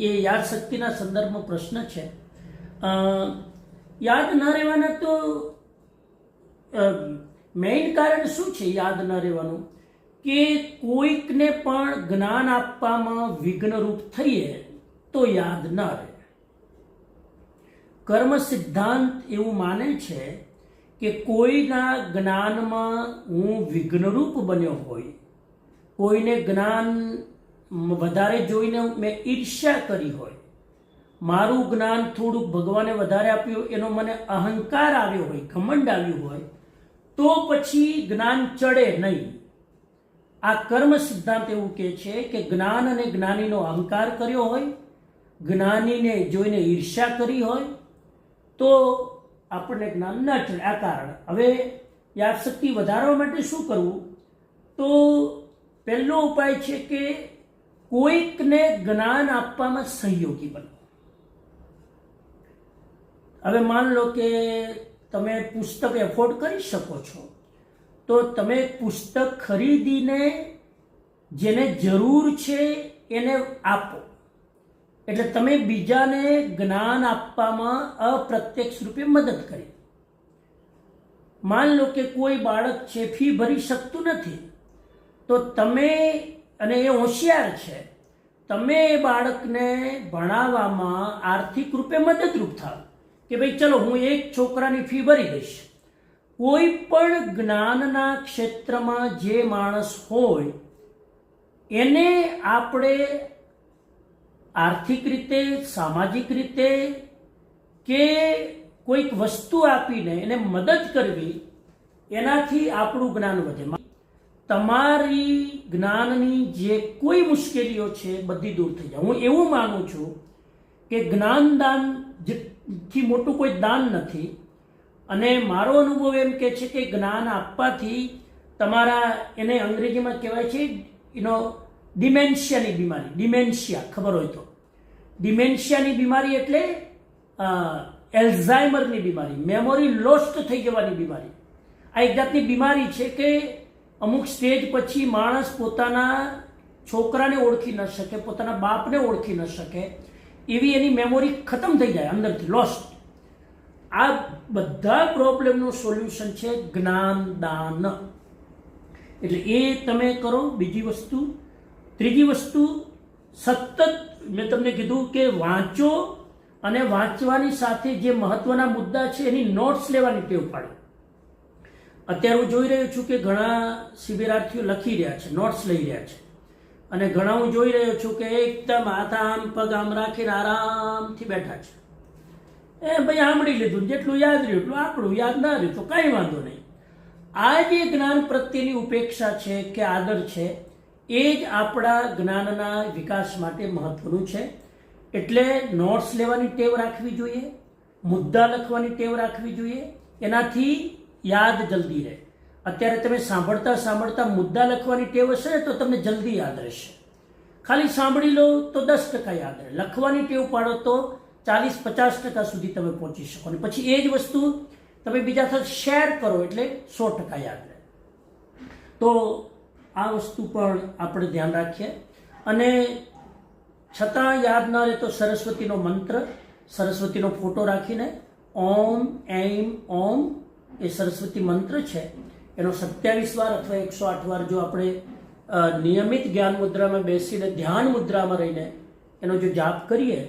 એ યાદશક્તિના સંદર્ભમાં પ્રશ્ન છે. યાદ ન રહેવાના તો મેઇન કારણ શું છે યાદ ન રહેવાનું? કે કોઈકને પણ જ્ઞાન આપવામાં વિઘ્નરૂપ થઈએ તો યાદ ન રહે. કર્મ સિદ્ધાંત એવું માને છે કે કોઈના જ્ઞાનમાં હું વિઘ્નરૂપ બન્યો હોય, કોઈને જ્ઞાન વધારે જોઈને મેં ઈર્ષ્યા કરી હોય, મારું જ્ઞાન થોડુંક ભગવાને વધારે આપ્યું એનો મને અહંકાર આવ્યો હોય, ઘમંડ આવ્યું હોય, તો પછી જ્ઞાન ચડે નહીં. આ કર્મ સિદ્ધાંત એવું કહે છે કે જ્ઞાન અને જ્ઞાનીનો અહંકાર કર્યો હોય, જ્ઞાનીને જોઈને ઈર્ષ્યા કરી હોય તો આપણને જ્ઞાન ન ચડે. આ કારણ. હવે યાદશક્તિ વધારવા માટે શું કરવું? તો પહેલો ઉપાય છે કે કોઈકને જ્ઞાન આપવામાં સહયોગી બનો. હવે માન લો કે તમે પુસ્તક એફોર્ડ કરી શકો છો, તો તમે પુસ્તક ખરીદીને જેને જરૂર છે એને આપો. એટલે તમે બીજાને જ્ઞાન આપવામાં અપ્રત્યક્ષ રૂપે મદદ કરી. માન લો કે કોઈ બાળક છે ફી ભરી શકતું નથી, તો તમે, અને એ હોશિયાર છે, તમે એ બાળકને ભણાવવામાં આર્થિક રૂપે મદદરૂપ થાવ કે ભાઈ ચલો હું એક છોકરાની ફી ભરી દઈશ. કોઈ પણ જ્ઞાનના ક્ષેત્રમાં જે માણસ હોય એને આપણે આર્થિક રીતે, સામાજિક રીતે કે કોઈક વસ્તુ આપીને એને મદદ કરવી, એનાથી આપણું જ્ઞાન વધે. તમારી જ્ઞાનની જે કોઈ મુશ્કેલીઓ છે બધી દૂર થઈ જાય. હું એવું માનું છું કે જ્ઞાનદાન થી મોટું કોઈ દાન નથી. અને મારો અનુભવ એમ કે છે કે જ્ઞાન આપવાથી તમારા, એને અંગ્રેજીમાં કહેવાય છે ડિમેન્શિયાની બીમારી. ડિમેન્શિયા ખબર હોય તો, ડિમેન્શિયાની બીમારી એટલે એલ્ઝાઇમરની બીમારી, મેમોરી લોસ્ટ થઈ જવાની બીમારી. આ એક જાતની બીમારી છે કે અમુક સ્ટેજ પછી માણસ પોતાના છોકરાને ઓળખી ન શકે, પોતાના બાપને ઓળખી ન શકે, એવી એની મેમોરી ખતમ થઈ જાય, અંદરથી લોસ્ટ. આ બધા પ્રોબ્લેમનું સોલ્યુશન છે જ્ઞાનદાન. એટલે એ તમે કરો. બીજી વસ્તુ. ત્રીજી વસ્તુ, સતત મેં તમને કીધું કે વાંચો, અને વાંચવાની સાથે જે મહત્વના મુદ્દા છે એની નોટ્સ લેવાની ટેવ પાડો. અત્યારે હું જોઈ રહ્યો છું કે ઘણા શિબિરાર્થીઓ લખી રહ્યા છે, નોટ્સ લઈ રહ્યા છે, અને ઘણા હું જોઈ રહ્યો છું કે એકદમ હાથ આમ પગ આમ રાખીને આરામથી બેઠા છે. એ ભાઈ સાંભળી લીધું, જેટલું યાદ રહ્યું એટલું આપણું, યાદ ના રહ્યું તો કાંઈ વાંધો નહીં. આ જે જ્ઞાન પ્રત્યેની ઉપેક્ષા છે કે આદર છે, એ જ આપણા જ્ઞાનના વિકાસ માટે મહત્વનું છે. એટલે નોટ્સ લેવાની ટેવ રાખવી જોઈએ, મુદ્દા લખવાની ટેવ રાખવી જોઈએ. એનાથી યાદ જલ્દી રહે. અત્યારે તમે સાંભળતા સાંભળતા મુદ્દા લખવાની ટેવ હશે ને તો તમને જલ્દી યાદ રહેશે. ખાલી સાંભળી લો તો 10% યાદ રહે. લખવાની ટેવ પાડો તો 40-50% સુધી તમે પહોંચી શકો. અને પછી એ જ વસ્તુ તમે બીજા સાથે શેર કરો એટલે 100% યાદ રહે. તો આ વસ્તુ પણ આપણે ધ્યાન રાખીએ. અને છતાં યાદ ન રહે તો સરસ્વતીનો મંત્ર, સરસ્વતીનો ફોટો રાખીને ઓમ એમ ઓમ, એ સરસ્વતી મંત્ર છે, એનો 27 વાર અથવા 108 વાર જો આપણે નિયમિત જ્ઞાન મુદ્રામાં બેસીને ધ્યાન મુદ્રામાં રહીને એનો જો જાપ કરીએ